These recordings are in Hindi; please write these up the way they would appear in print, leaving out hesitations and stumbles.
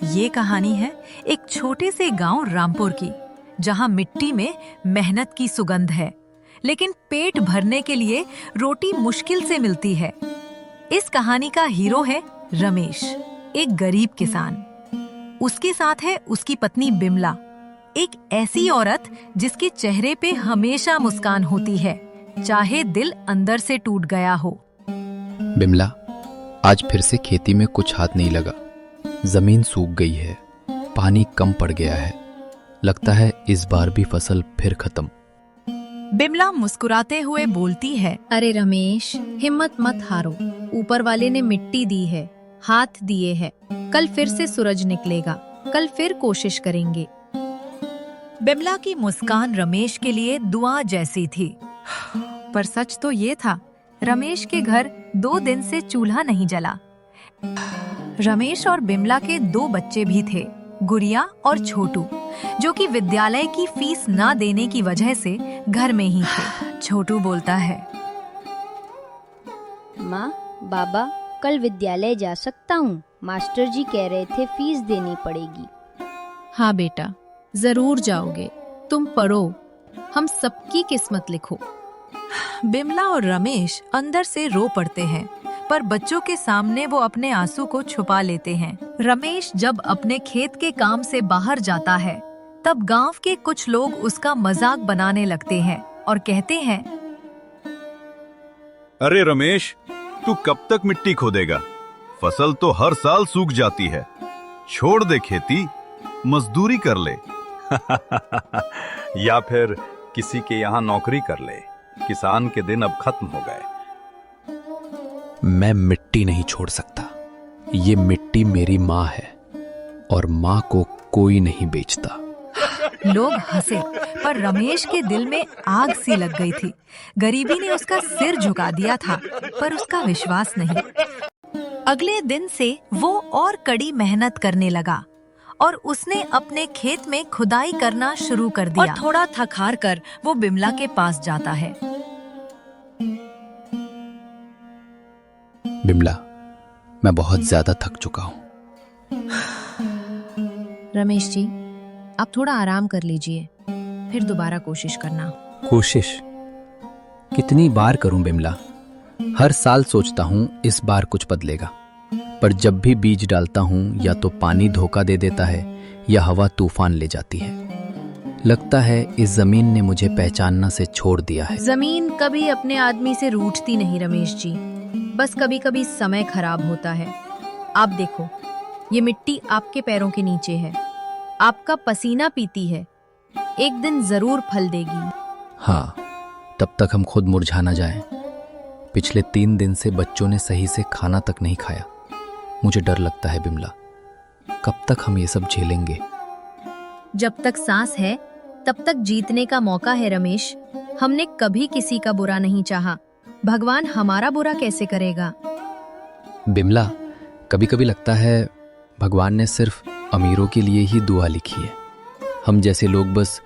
ये कहानी है एक छोटे से गांव रामपुर की, जहां मिट्टी में मेहनत की सुगंध है, लेकिन पेट भरने के लिए रोटी मुश्किल से मिलती है। इस कहानी का हीरो है रमेश, एक गरीब किसान। उसके साथ है उसकी पत्नी बिमला, एक ऐसी औरत जिसके चेहरे पे हमेशा मुस्कान होती है, चाहे दिल अंदर से टूट गया हो। बिमला, आज फिर से खेती में कुछ हाथ नहीं लगा। जमीन सूख गई है, पानी कम पड़ गया है। लगता है इस बार भी फसल फिर खत्म। बिमला मुस्कुराते हुए बोलती है, अरे रमेश, हिम्मत मत हारो। ऊपर वाले ने मिट्टी दी है, हाथ दिए हैं। कल फिर से सूरज निकलेगा, कल फिर कोशिश करेंगे। बिमला की मुस्कान रमेश के लिए दुआ जैसी थी। पर सच तो ये था, रमेश के घर 2 दिन से चूल्हा नहीं जला। रमेश और बिमला के 2 बच्चे भी थे, गुड़िया और छोटू, जो कि विद्यालय की फीस ना देने की वजह से घर में ही थे। छोटू बोलता है, माँ, बाबा, कल विद्यालय जा सकता हूँ? मास्टर जी कह रहे थे फीस देनी पड़ेगी। हाँ बेटा, जरूर जाओगे। तुम पढ़ो, हम सबकी किस्मत लिखो। बिमला और रमेश अंदर से रो पड़ते हैं, पर बच्चों के सामने वो अपने आंसू को छुपा लेते हैं। रमेश जब अपने खेत के काम से बाहर जाता है, तब गांव के कुछ लोग उसका मजाक बनाने लगते हैं और कहते हैं, अरे रमेश, तू कब तक मिट्टी खोदेगा? फसल तो हर साल सूख जाती है। छोड़ दे खेती, मजदूरी कर ले। या फिर किसी के यहाँ नौकरी कर ले। किसान के दिन अब खत्म हो गए। मैं मिट्टी नहीं छोड़ सकता। ये मिट्टी मेरी माँ है और माँ को कोई नहीं बेचता। लोग हंसे, पर रमेश के दिल में आग सी लग गई थी। गरीबी ने उसका सिर झुका दिया था, पर उसका विश्वास नहीं। अगले दिन से वो और कड़ी मेहनत करने लगा और उसने अपने खेत में खुदाई करना शुरू कर दिया। और थोड़ा थक हार कर वो बिमला के पास जाता है। बिमला, मैं बहुत ज्यादा थक चुका हूँ। रमेश जी, आप थोड़ा आराम कर लीजिए, फिर दोबारा कोशिश करना। कोशिश कितनी बार करूं बिमला? हर साल सोचता हूं इस बार कुछ बदलेगा, पर जब भी बीज डालता हूं या तो पानी धोखा दे देता है या हवा तूफान ले जाती है। लगता है इस जमीन ने मुझे पहचानना से छोड़ दिया है। जमीन कभी अपने आदमी से रूठती नहीं रमेश जी, बस कभी कभी समय खराब होता है। आप देखो, ये मिट्टी आपके पैरों के नीचे है, आपका पसीना पीती है, एक दिन जरूर फल देगी। हाँ, तब तक हम खुद मुरझा ना जाएं। पिछले 3 दिन से बच्चों ने सही से खाना तक नहीं खाया। मुझे डर लगता है बिमला, कब तक हम ये सब झेलेंगे? जब तक सांस है तब तक जीतने का मौका है रमेश। हमने कभी किसी का बुरा नहीं चाहा, भगवान हमारा बुरा कैसे करेगा? बिमला, कभी कभी लगता है भगवान ने सिर्फ अमीरों के लिए ही दुआ लिखी है। हम जैसे लोग बस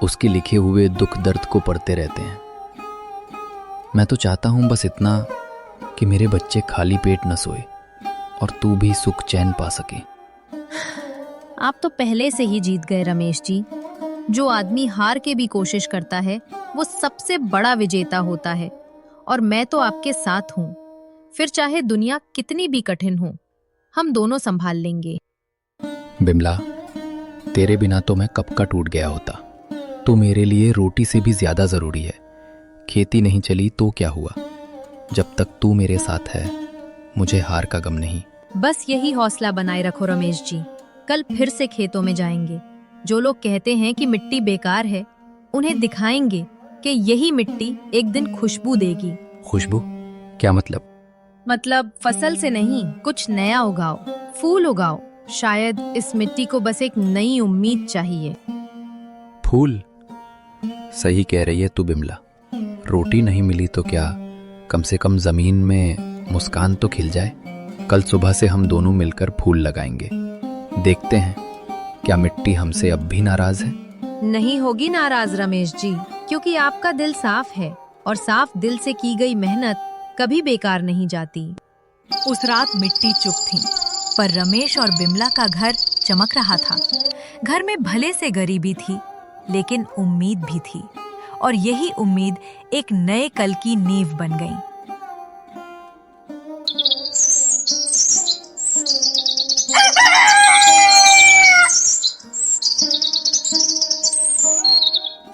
उसके लिखे हुए दुख दर्द को पढ़ते रहते हैं। मैं तो चाहता हूं बस इतना कि मेरे बच्चे खाली पेट न सोए और तू भी सुख चैन पा सके। आप तो पहले से ही जीत गए रमेश जी। जो आदमी हार के भी कोशिश करता है वो सबसे बड़ा विजेता होता है, और मैं तो आपके साथ हूँ। फिर चाहे दुनिया कितनी भी कठिन हो, हम दोनों संभाल लेंगे। बिमला, तेरे बिना तो मैं कब का टूट गया होता। तू मेरे लिए रोटी से भी ज्यादा जरूरी है। खेती नहीं चली तो क्या हुआ, जब तक तू मेरे साथ है मुझे हार का गम नहीं। बस यही हौसला बनाए रखो रमेश जी। कल फिर से खेतों में जाएंगे। जो लोग कहते हैं कि मिट्टी बेकार है, उन्हें दिखाएंगे कि यही मिट्टी एक दिन खुशबू देगी। खुशबू? क्या मतलब? मतलब फसल से नहीं, कुछ नया उगाओ, फूल उगाओ। शायद इस मिट्टी को बस एक नई उम्मीद चाहिए। फूल? सही कह रही है तू बिमला। रोटी नहीं मिली तो क्या, कम से कम जमीन में मुस्कान तो खिल जाए। कल सुबह से हम दोनों मिलकर फूल लगाएंगे। देखते हैं क्या मिट्टी हमसे अब भी नाराज है। नहीं होगी नाराज रमेश जी, क्योंकि आपका दिल साफ है और साफ दिल से की गई मेहनत कभी बेकार नहीं जाती। उस रात मिट्टी चुप थी। पर रमेश और बिमला का घर चमक रहा था। घर में भले से गरीबी थी, लेकिन उम्मीद भी थी, और यही उम्मीद एक नए कल की नींव बन गई।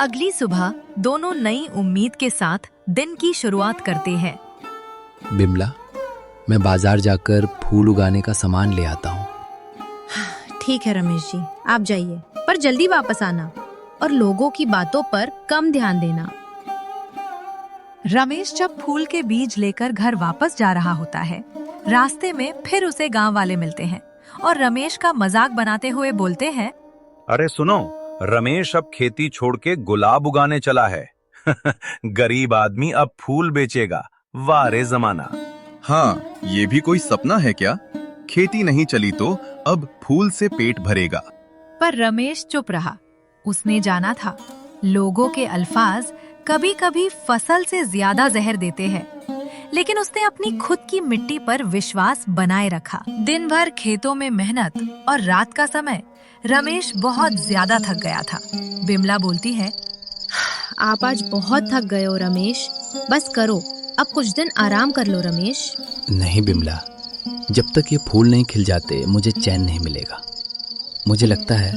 अगली सुबह दोनों नई उम्मीद के साथ दिन की शुरुआत करते हैं। बिमला, मैं बाजार जाकर फूल उगाने का सामान ले आता हूँ। ठीक है रमेश जी, आप जाइए, पर जल्दी वापस आना और लोगों की बातों पर कम ध्यान देना। रमेश जब फूल के बीज लेकर घर वापस जा रहा होता है, रास्ते में फिर उसे गांव वाले मिलते हैं और रमेश का मजाक बनाते हुए बोलते हैं, अरे सुनो, रमेश अब खेती छोड़ के गुलाब उगाने चला है। गरीब आदमी अब फूल बेचेगा। वाह रे जमाना। हाँ, ये भी कोई सपना है क्या? खेती नहीं चली तो अब फूल से पेट भरेगा। पर रमेश चुप रहा। उसने जाना था, लोगों के अल्फाज कभी कभी फसल से ज्यादा जहर देते हैं, लेकिन उसने अपनी खुद की मिट्टी पर विश्वास बनाए रखा। दिन भर खेतों में मेहनत और रात का समय रमेश बहुत ज्यादा थक गया था। बिमला बोलती है, आप आज बहुत थक गए हो रमेश, बस करो, अब कुछ दिन आराम कर लो रमेश। नहीं बिमला, जब तक ये फूल नहीं खिल जाते मुझे चैन नहीं मिलेगा। मुझे लगता है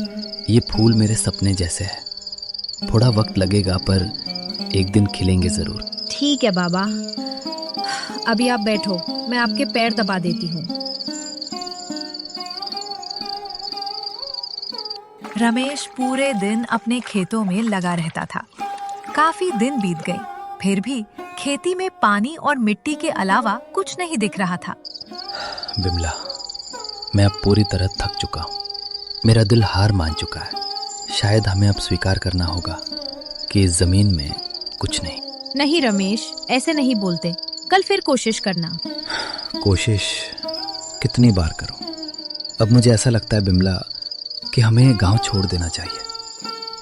ये फूल मेरे सपने जैसे है। थोड़ा वक्त लगेगा पर एक दिन खिलेंगे जरूर। ठीक है बाबा, अभी आप बैठो, मैं आपके पैर दबा देती हूँ। रमेश पूरे दिन अपने खेतों में लगा रहता था। काफी दिन बीत गए, फिर भी खेती में पानी और मिट्टी के अलावा कुछ नहीं दिख रहा था। बिमला, मैं अब पूरी तरह थक चुका हूँ। मेरा दिल हार मान चुका है। शायद हमें अब स्वीकार करना होगा कि इस जमीन में कुछ नहीं। नहीं रमेश, ऐसे नहीं बोलते, कल फिर कोशिश करना। कोशिश कितनी बार करूं? अब मुझे ऐसा लगता है बिमला कि हमें गांव छोड़ देना चाहिए।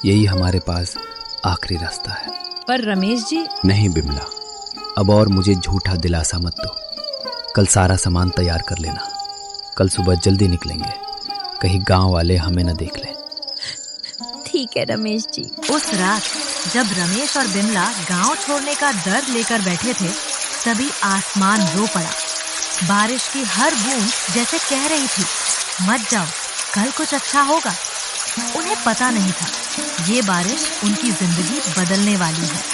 यही हमारे पास आखिरी रास्ता है। पर रमेश जी। नहीं बिमला, अब और मुझे झूठा दिलासा मत दो। कल सारा सामान तैयार कर लेना। कल सुबह जल्दी निकलेंगे, कहीं गांव वाले हमें न देख लें। ठीक है रमेश जी। उस रात जब रमेश और बिमला गांव छोड़ने का दर्द लेकर बैठे थे, तभी आसमान रो पड़ा। बारिश की हर बूंद जैसे कह रही थी, मत जाओ, कल कुछ अच्छा होगा। उन्हें पता नहीं था, ये बारिश उनकी जिंदगी बदलने वाली है।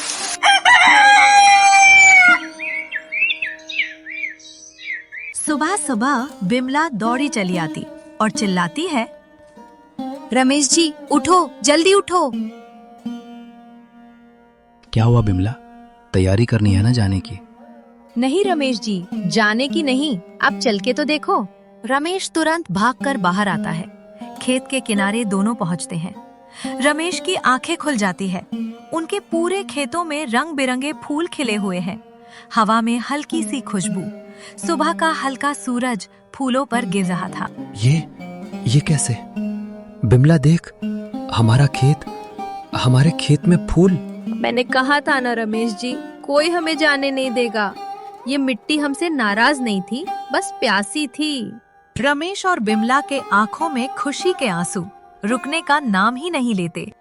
सुबह सुबह बिमला दौड़ी चली आती और चिल्लाती है, रमेश जी उठो, जल्दी उठो। क्या हुआ बिमला? तैयारी करनी है ना जाने की? नहीं रमेश जी, जाने की नहीं, आप चल के तो देखो। रमेश तुरंत भागकर बाहर आता है। खेत के किनारे दोनों पहुंचते हैं। रमेश की आंखें खुल जाती है। उनके पूरे खेतों में रंग बिरंगे फूल खिले हुए हैं। हवा में हल्की सी खुशबू। सुबह का हल्का सूरज फूलों पर गिर रहा था। ये कैसे? बिमला देख, हमारे खेत में फूल। मैंने कहा था ना रमेश जी, कोई हमें जाने नहीं देगा। ये मिट्टी हमसे नाराज नहीं थी, बस प्यासी थी। रमेश और बिमला के आंखों में खुशी के आंसू रुकने का नाम ही नहीं लेते।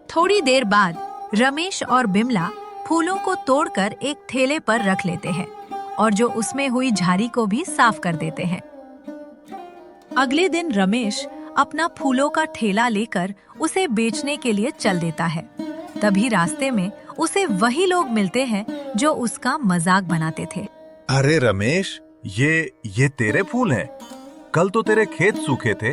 थोड़ी देर बाद रमेश और बिमला फूलों को तोड़कर एक थैले पर रख लेते हैं और जो उसमें हुई झाड़ी को भी साफ कर देते हैं। अगले दिन रमेश अपना फूलों का ठेला लेकर उसे बेचने के लिए चल देता है। तभी रास्ते में उसे वही लोग मिलते हैं जो उसका मजाक बनाते थे। अरे रमेश, ये तेरे फूल हैं? कल तो तेरे खेत सूखे थे,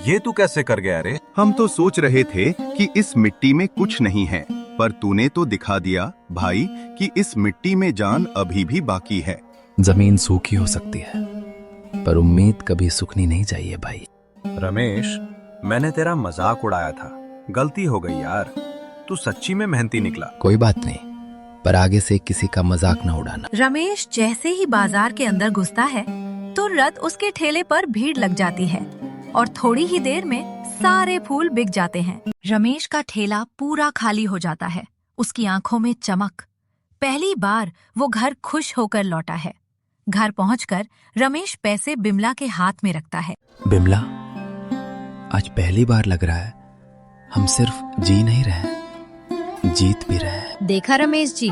ये तू कैसे कर गया रे? हम तो सोच रहे थे कि इस मिट्टी में कुछ नहीं है, पर तूने तो दिखा दिया भाई कि इस मिट्टी में जान अभी भी बाकी है। जमीन सूखी हो सकती है, पर उम्मीद कभी सूखनी नहीं चाहिए भाई। रमेश, मैंने तेरा मजाक उड़ाया था, गलती हो गई यार। तू सच्ची में मेहनती निकला। कोई बात नहीं, पर आगे से किसी का मजाक न उड़ाना। रमेश जैसे ही बाजार के अंदर घुसता है, तुरंत उसके ठेले पर भीड़ लग जाती है और थोड़ी ही देर में सारे फूल बिक जाते हैं। रमेश का ठेला पूरा खाली हो जाता है। उसकी आंखों में चमक। पहली बार वो घर खुश होकर लौटा है। घर पहुंचकर रमेश पैसे बिमला के हाथ में रखता है। बिमला, आज पहली बार लग रहा है हम सिर्फ जी नहीं रहे, जीत भी रहे हैं। देखा रमेश जी,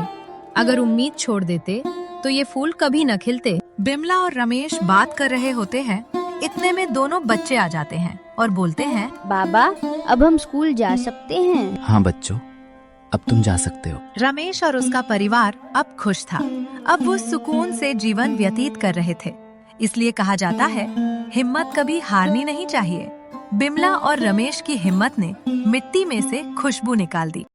अगर उम्मीद छोड़ देते तो ये फूल कभी न खिलते। बिमला और रमेश बात कर रहे होते हैं, इतने में दोनों बच्चे आ जाते हैं और बोलते हैं, बाबा अब हम स्कूल जा सकते हैं। हाँ बच्चों, अब तुम जा सकते हो। रमेश और उसका परिवार अब खुश था। अब वो सुकून से जीवन व्यतीत कर रहे थे। इसलिए कहा जाता है, हिम्मत कभी हारनी नहीं चाहिए। बिमला और रमेश की हिम्मत ने मिट्टी में से खुशबू निकाल दी।